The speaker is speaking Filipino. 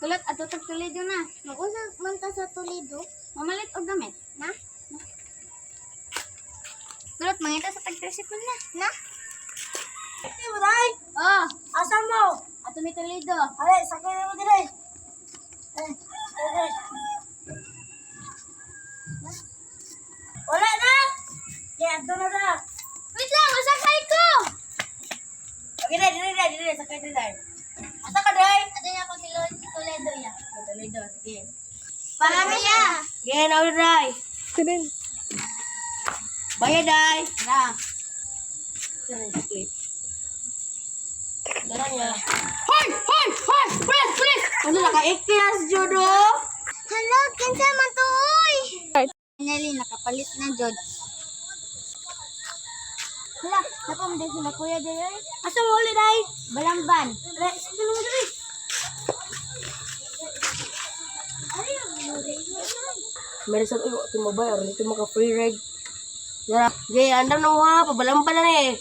Kulot ato tag Toledo na. Mag-usap man ta sa Toledo. Mamalit og gamit. Na? Kulot mangita sa tag tricycle na. Na? Hindi mo dahil. Oh, Asan mo? ato mi Toledo. Ale, sakay mo dire. Wala na! Kaya ito na na. Wait lang, masakay ko. Okay na, dire, sakay dire. Asa ka day? Ato niya ako si Toledo ya. Toledo, sige. Pamilya. Sige, na day. Kinin. Bayad day. Na. Dire, sige. Dala niya. Hoy! Hoy! Hoy! Pulis! Pulis! Ano naka-ikyas, Jodo? Hello, kinsa man to, oy? Finally, nakapalit na, Jod. Hala, napamunday sila kuya dire. Asa mo ulit day? Balamban. Dire, sige mo dire. Meron sa iyo, ito mobile, ito maka-free ride. Yara, gaya, andam na mo ha, pabalang pa lang eh.